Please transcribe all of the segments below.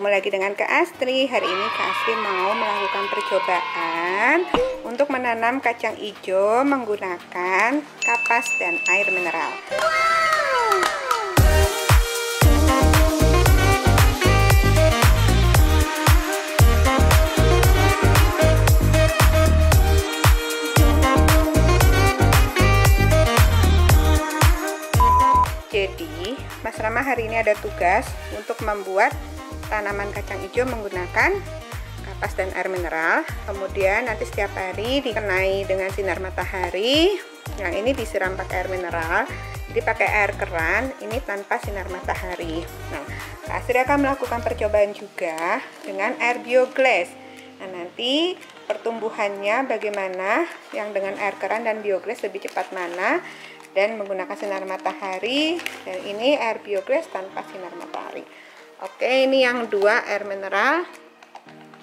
Ketemu lagi dengan Kak Astri. Hari ini Kak Astri mau melakukan percobaan untuk menanam kacang hijau menggunakan kapas dan air mineral. Jadi, Mas Rama hari ini ada tugas untuk membuat tanaman kacang hijau menggunakan kapas dan air mineral. Kemudian nanti setiap hari dikenai dengan sinar matahari. Yang ini disiram pakai air mineral. Jadi pakai air keran, ini tanpa sinar matahari. Nah, Kak Astri akan melakukan percobaan juga dengan air bioglass. Nah, nanti pertumbuhannya bagaimana, yang dengan air keran dan bioglass lebih cepat mana, dan menggunakan sinar matahari, dan ini air bioglass tanpa sinar matahari. Oke, ini yang dua air mineral,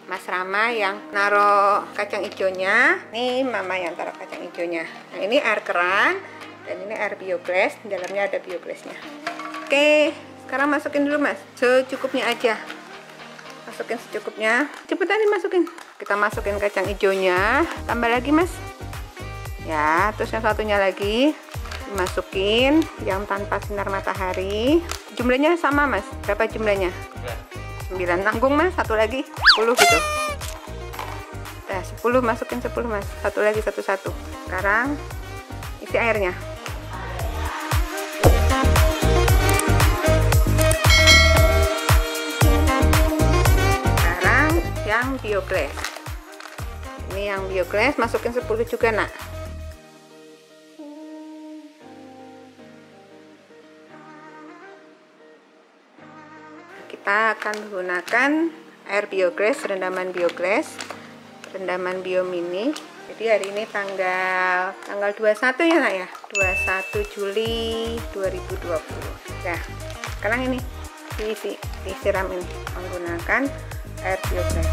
Mas Rama yang naruh kacang hijaunya, ini Mama yang taruh kacang hijaunya. Nah, ini air keran dan ini air bioglass, di dalamnya ada bioglassnya. Oke, sekarang masukin dulu Mas, secukupnya aja. Masukin secukupnya, cepetan dimasukin. Kita masukin kacang hijaunya, tambah lagi Mas. Ya, terus yang satunya lagi masukin yang tanpa sinar matahari. Jumlahnya sama Mas, berapa jumlahnya? 9. Nanggung Mas, satu lagi 10 gitu. Nah, 10 masukin 10 Mas, satu lagi satu-satu. Sekarang isi airnya. Sekarang yang bioglass. Ini yang bioglass, masukin 10 juga Nak. Kita akan menggunakan air bioglass, rendaman bio mini. Jadi hari ini tanggal 21 ya Nak ya, 21 Juli 2020. Nah, sekarang ini disiram ini menggunakan air bioglass.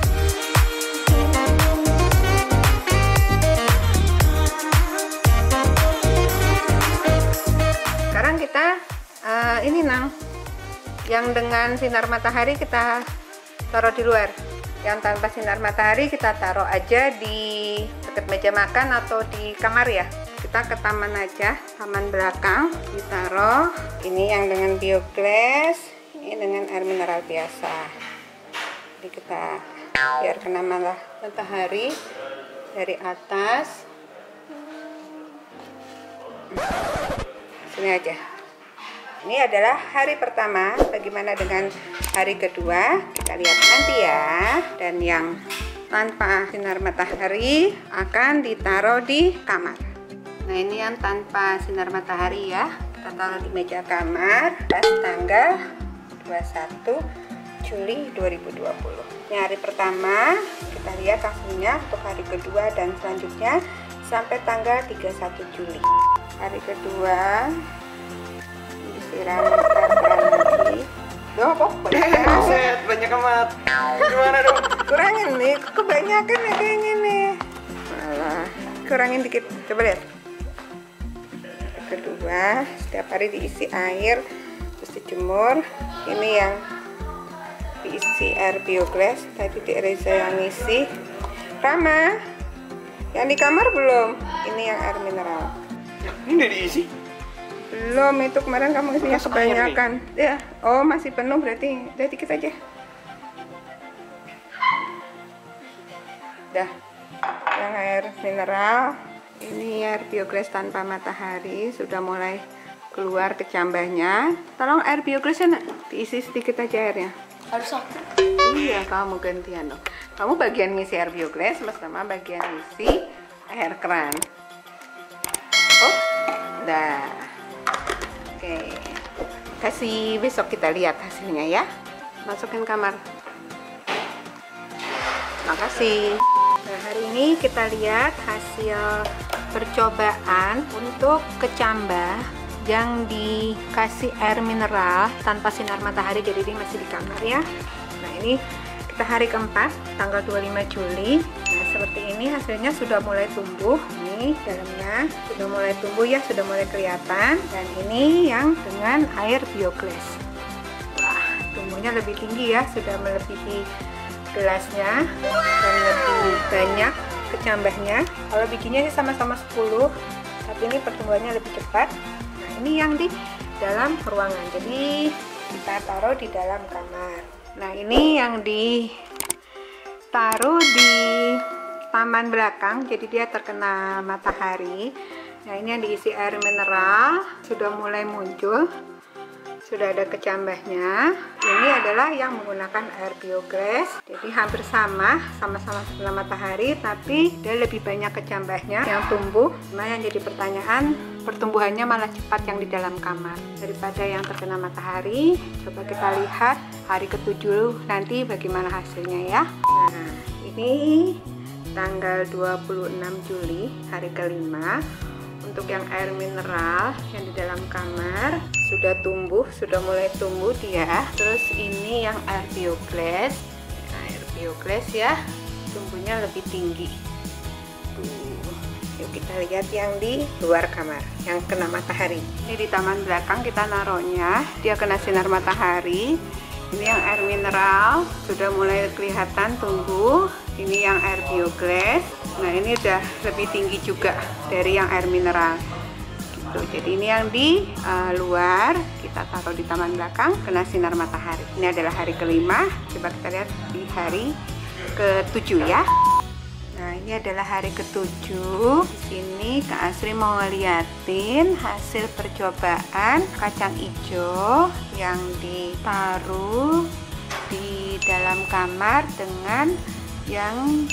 Sekarang kita ini Nang, yang dengan sinar matahari kita taruh di luar, yang tanpa sinar matahari kita taruh aja di dekat meja makan atau di kamar ya. Kita ke taman aja, taman belakang, ditaruh. Ini yang dengan bioglass, ini dengan air mineral biasa. Jadi kita biar kena matahari dari atas. Sini aja. Ini adalah hari pertama, bagaimana dengan hari kedua, kita lihat nanti ya. Dan yang tanpa sinar matahari akan ditaruh di kamar. Nah, ini yang tanpa sinar matahari ya, kita taruh di meja kamar pas tanggal 21 Juli 2020. Ini hari pertama, kita lihat hasilnya untuk hari kedua dan selanjutnya sampai tanggal 31 Juli. Hari kedua siram lagi. Loh, kok banyak amat. Gimana dong? Kurangin nih, kebanyakan ya kayaknya nih. Malah, kurangin dikit. Coba lihat. Kedua, setiap hari diisi air, terus dijemur. Ini yang diisi air bioglass. Tadi Dek Reza yang ngisi. Rama, yang di kamar belum? Ini yang air mineral. Ini udah diisi? Belum, itu kemarin kamu isinya kebanyakan ya. Oh, masih penuh berarti. Udah dikit aja. Dah. Yang air mineral, ini air bioglass tanpa matahari sudah mulai keluar kecambahnya. Tolong air bioglassnya Nak, diisi sedikit aja airnya. Harus aku? Iya, kamu gantian dong. Kamu bagian ngisi air bioglass, Mas sama bagian ngisi air keran. Oh, dah. Oke, kasih besok kita lihat hasilnya ya. Masukin kamar. Makasih. Nah, hari ini kita lihat hasil percobaan untuk kecambah yang dikasih air mineral tanpa sinar matahari, jadi ini masih di kamar ya. Nah, ini kita hari keempat, tanggal 25 Juli. Nah, seperti ini hasilnya sudah mulai tumbuh. Nih dalamnya sudah mulai tumbuh ya, sudah mulai kelihatan. Dan ini yang dengan air bioglass. Wah, tumbuh tumbuhnya lebih tinggi ya, sudah melebihi gelasnya dan lebih banyak kecambahnya. Kalau bijinya sih sama-sama 10, tapi ini pertumbuhannya lebih cepat. Nah, ini yang di dalam ruangan, jadi kita taruh di dalam kamar. Nah, ini yang ditaruh di taman belakang, jadi dia terkena matahari. Nah, ini yang diisi air mineral, sudah mulai muncul, sudah ada kecambahnya. Ini adalah yang menggunakan air bioglass, jadi hampir sama-sama terkena matahari, tapi dia lebih banyak kecambahnya yang tumbuh. Nah, yang jadi pertanyaan, pertumbuhannya malah cepat yang di dalam kamar daripada yang terkena matahari. Coba kita lihat hari ke-7 nanti bagaimana hasilnya ya. Nah, ini tanggal 26 Juli, hari ke-5. Untuk yang air mineral yang di dalam kamar sudah tumbuh, sudah mulai tumbuh dia. Terus ini yang air bioglass. Air bioglass ya, tumbuhnya lebih tinggi. Yuk kita lihat yang di luar kamar, yang kena matahari. Ini di taman belakang kita naruhnya, dia kena sinar matahari. Ini yang air mineral, sudah mulai kelihatan tumbuh. Ini yang air bioglass. Nah, ini udah lebih tinggi juga dari yang air mineral gitu. Jadi ini yang di luar, kita taruh di taman belakang, kena sinar matahari. Ini adalah hari ke-5. Coba kita lihat di hari ke-7 ya. Nah, ini adalah hari ke-7. Di sini Kak Asri mau ngeliatin hasil percobaan kacang hijau yang ditaruh di dalam kamar dengan yang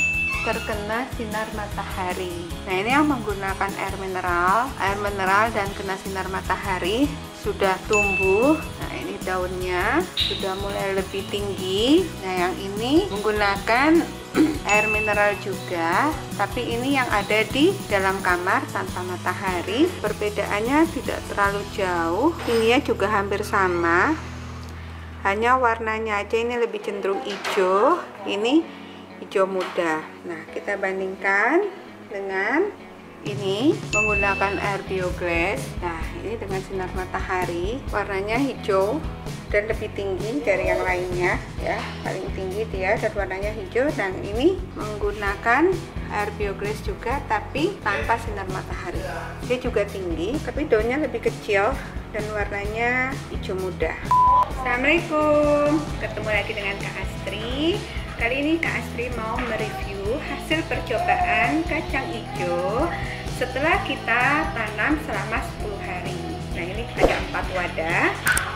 terkena sinar matahari. Nah, ini yang menggunakan air mineral dan kena sinar matahari sudah tumbuh. Nah, ini daunnya sudah mulai lebih tinggi. Nah, yang ini menggunakan air mineral juga, tapi ini yang ada di dalam kamar tanpa matahari. Perbedaannya tidak terlalu jauh, tingginya juga hampir sama, hanya warnanya aja ini lebih cenderung hijau, ini hijau muda. Nah, kita bandingkan dengan ini menggunakan air bioglass. Nah, ini dengan sinar matahari warnanya hijau dan lebih tinggi dari yang lainnya ya, paling tinggi dia dan warnanya hijau. Dan ini menggunakan air bioglass juga tapi tanpa sinar matahari, dia juga tinggi tapi daunnya lebih kecil dan warnanya hijau muda. Assalamualaikum, ketemu lagi dengan Kak Astri. Kali ini Kak Astri mau mereview hasil percobaan kacang hijau setelah kita tanam selama 10 hari. Nah, ini ada 4 wadah.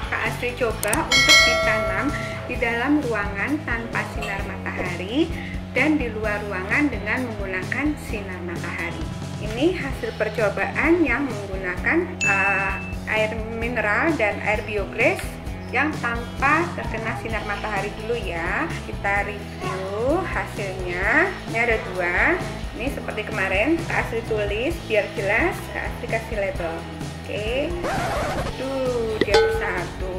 Kak Astri coba untuk ditanam di dalam ruangan tanpa sinar matahari dan di luar ruangan dengan menggunakan sinar matahari. Ini hasil percobaan yang menggunakan air mineral dan air bioglass yang tanpa terkena sinar matahari dulu ya. Kita review hasilnya. Ini ada 2. Ini seperti kemarin Kak Astri tulis biar jelas, Kak Astri kasih label. Oke. Tuh, dia bersatu.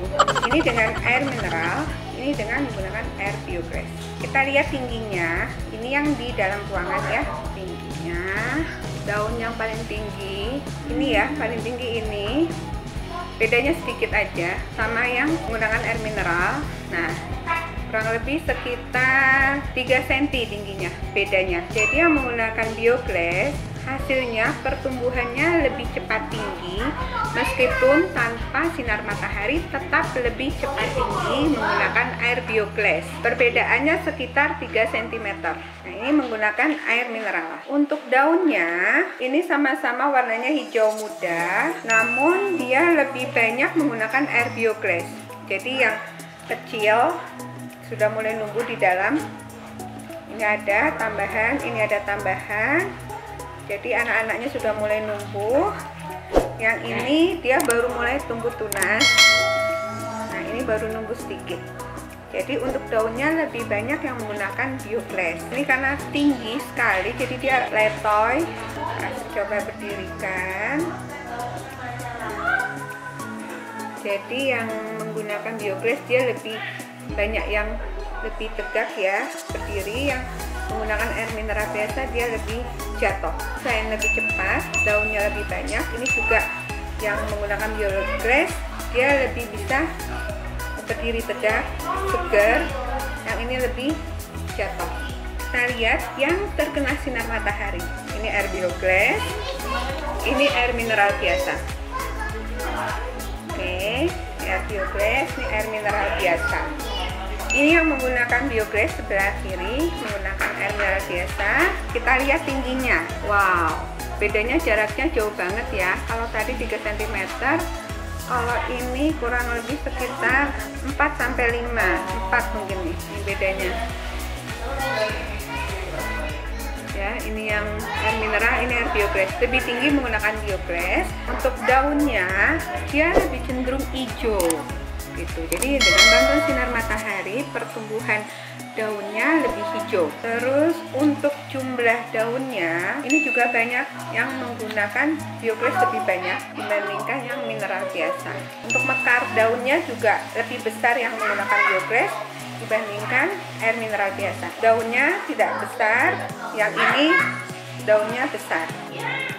Ini dengan air mineral, ini dengan menggunakan air bioglass. Kita lihat tingginya. Ini yang di dalam ruangan ya. Tingginya, daun yang paling tinggi ini ya, paling tinggi ini. Bedanya sedikit aja sama yang menggunakan air mineral. Nah, kurang lebih sekitar 3 cm tingginya bedanya. Jadi yang menggunakan bioglass hasilnya pertumbuhannya lebih cepat tinggi, meskipun tanpa sinar matahari tetap lebih cepat tinggi menggunakan air bioglass. Perbedaannya sekitar 3 cm. Nah, ini menggunakan air mineral. Untuk daunnya ini sama-sama warnanya hijau muda, namun dia lebih banyak menggunakan air bioglass. Jadi yang kecil sudah mulai numbuh di dalam. Ini ada tambahan, ini ada tambahan. Jadi anak-anaknya sudah mulai numbuh. Yang ini dia baru mulai tumbuh tunas. Nah, ini baru numbuh sedikit. Jadi untuk daunnya lebih banyak yang menggunakan bioglass. Ini karena tinggi sekali, jadi dia letoy. Nah, coba berdirikan. Jadi yang menggunakan bioglass dia lebih banyak yang lebih tegak ya, berdiri. Yang menggunakan air mineral biasa dia lebih jatuh. Selain lebih cepat, daunnya lebih banyak. Ini juga yang menggunakan bioglass dia lebih bisa berdiri tegak, segar. Yang ini lebih jatuh. Kita lihat yang terkena sinar matahari. Ini air bioglass, ini air mineral biasa. Oke, air bioglass, ini air mineral biasa. Ini yang menggunakan bioglass sebelah kiri, menggunakan air mineral biasa. Kita lihat tingginya. Wow, bedanya jaraknya jauh banget ya. Kalau tadi 3 cm, kalau ini kurang lebih sekitar 4-5, 4 mungkin nih, ini bedanya. Ya, ini yang air mineral, ini air bioglass. Lebih tinggi menggunakan bioglass. Untuk daunnya dia lebih cenderung hijau gitu. Jadi dengan bantuan sinar matahari pertumbuhan daunnya lebih hijau. Terus untuk jumlah daunnya ini juga banyak yang menggunakan bioglass, lebih banyak dibandingkan yang mineral biasa. Untuk mekar daunnya juga lebih besar yang menggunakan bioglass dibandingkan air mineral biasa. Daunnya tidak besar, yang ini daunnya besar.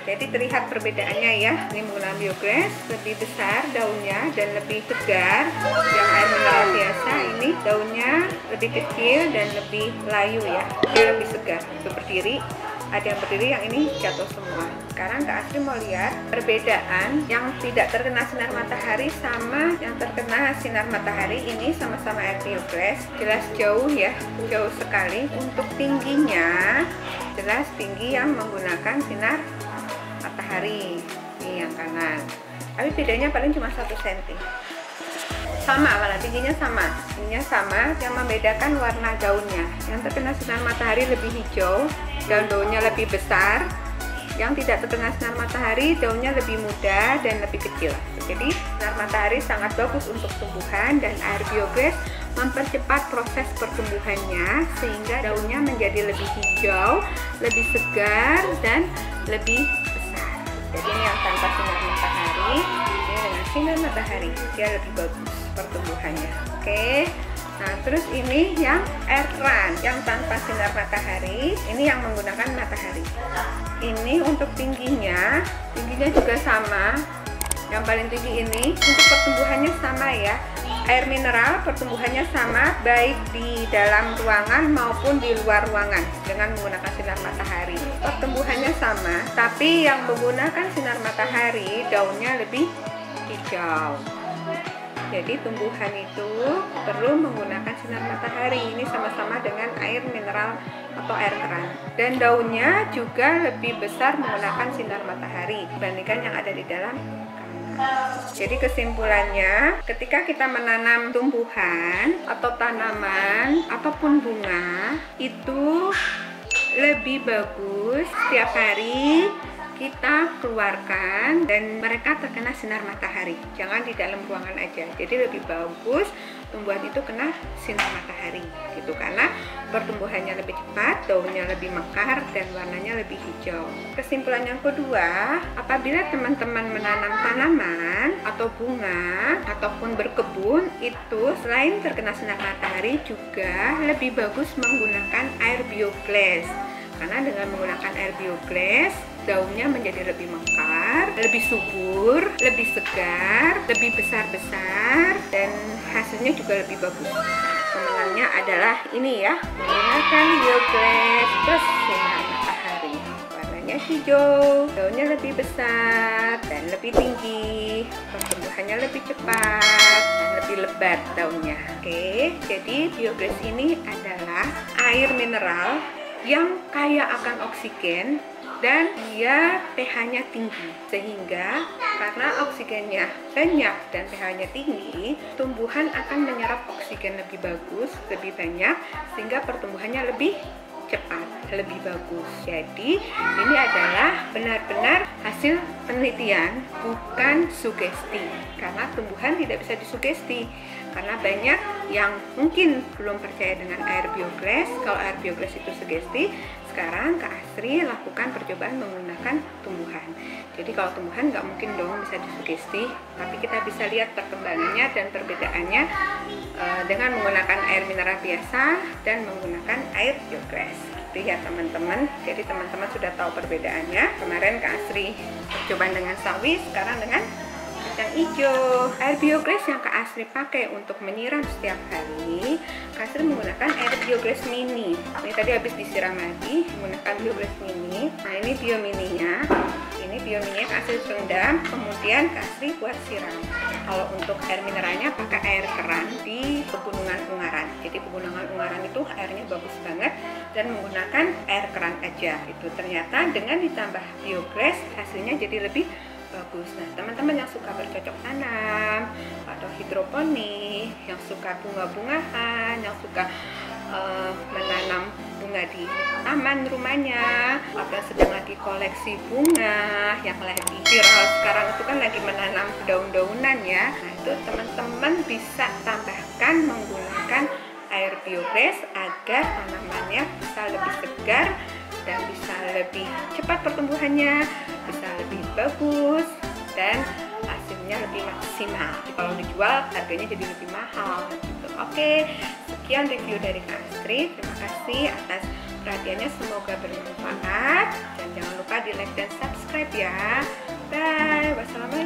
Jadi terlihat perbedaannya ya. Ini menggunakan bioglass lebih besar daunnya dan lebih segar. Yang air mineral biasa ini daunnya lebih kecil dan lebih layu ya. Dia lebih segar. Untuk berdiri, ada yang berdiri, yang ini jatuh semua. Sekarang Kak Asri mau lihat perbedaan yang tidak terkena sinar matahari sama yang terkena sinar matahari. Ini sama-sama air bioglass, jelas jauh ya, jauh sekali. Untuk tingginya jelas tinggi yang menggunakan sinar matahari. Ini yang kanan, tapi bedanya paling cuma 1 cm. Sama, malah tingginya sama. Tingginya sama, yang membedakan warna daunnya. Yang terkena sinar matahari lebih hijau, daun-daunnya lebih besar. Yang tidak terkena sinar matahari, daunnya lebih muda dan lebih kecil. Jadi sinar matahari sangat bagus untuk tumbuhan, dan air bioglass mempercepat proses pertumbuhannya sehingga daunnya menjadi lebih hijau, lebih segar, dan lebih besar. Jadi ini yang tanpa sinar matahari, ini dengan sinar matahari dia lebih bagus pertumbuhannya. Oke. Nah, terus ini yang air keran yang tanpa sinar matahari, ini yang menggunakan matahari. Ini untuk tingginya juga sama. Yang paling tinggi ini untuk pertumbuhannya sama ya. Air mineral pertumbuhannya sama baik di dalam ruangan maupun di luar ruangan dengan menggunakan sinar matahari. Pertumbuhannya sama, tapi yang menggunakan sinar matahari daunnya lebih hijau. Jadi tumbuhan itu perlu menggunakan sinar matahari. Ini sama-sama dengan air mineral atau air keran. Dan daunnya juga lebih besar menggunakan sinar matahari dibandingkan yang ada di dalam kamar. Jadi kesimpulannya, ketika kita menanam tumbuhan atau tanaman ataupun bunga, itu lebih bagus setiap hari kita keluarkan dan mereka terkena sinar matahari. Jangan di dalam ruangan aja. Jadi lebih bagus tumbuhan itu kena sinar matahari gitu, karena pertumbuhannya lebih cepat, daunnya lebih mekar, dan warnanya lebih hijau. Kesimpulan yang kedua, apabila teman-teman menanam tanaman atau bunga ataupun berkebun, itu selain terkena sinar matahari juga lebih bagus menggunakan air bioglass. Karena dengan menggunakan air bioglass, daunnya menjadi lebih mekar, lebih subur, lebih segar, lebih besar-besar, dan hasilnya juga lebih bagus. Kemenangannya adalah ini ya, menggunakan bioglass plus sinar matahari. Warnanya hijau, daunnya lebih besar dan lebih tinggi, pertumbuhannya lebih cepat dan lebih lebat daunnya. Oke, jadi bioglass ini adalah air mineral yang kaya akan oksigen dan dia pH-nya tinggi, sehingga karena oksigennya banyak dan pH-nya tinggi, tumbuhan akan menyerap oksigen lebih bagus, lebih banyak, sehingga pertumbuhannya lebih cepat, lebih bagus. Jadi ini adalah benar-benar hasil penelitian, bukan sugesti, karena tumbuhan tidak bisa disugesti. Karena banyak yang mungkin belum percaya dengan air bioglass, kalau air bioglass itu sugesti. Sekarang Kak Asri lakukan percobaan menggunakan tumbuhan. Jadi kalau tumbuhan nggak mungkin dong bisa disugesti, tapi kita bisa lihat perkembangannya dan perbedaannya dengan menggunakan air mineral biasa dan menggunakan air bioglass. Gitu ya teman-teman. Jadi teman-teman sudah tahu perbedaannya. Kemarin Kak Asri percobaan dengan sawi, sekarang dengan kacang hijau. Air bioglass yang Kak Astri pakai untuk menyiram setiap hari, Kak Astri menggunakan air bioglass mini. Ini tadi habis disiram lagi menggunakan bioglass mini. Nah, ini biomininya. Ini biomininya Kak Astri rendam, kemudian Kak Astri buat siram. Kalau untuk air mineralnya pakai air keran di Pegunungan Ungaran. Jadi Pegunungan Ungaran itu airnya bagus banget dan menggunakan air keran aja. Itu ternyata dengan ditambah bioglass hasilnya jadi lebih bagus. Nah, teman-teman yang suka bercocok tanam atau hidroponik, yang suka bunga-bungaan, yang suka menanam bunga di taman rumahnya, atau sedang lagi koleksi bunga yang lagi viral sekarang itu kan lagi menanam daun-daunan ya. Nah, itu teman-teman bisa tambahkan menggunakan air bioglass agar tanamannya bisa lebih segar dan bisa lebih cepat pertumbuhannya, bisa lebih bagus dan hasilnya lebih maksimal. Kalau dijual harganya jadi lebih mahal gitu. Oke, sekian review dari Kak Astri. Terima kasih atas perhatiannya, semoga bermanfaat dan jangan lupa di like dan subscribe ya. Bye. Wassalamualaikum.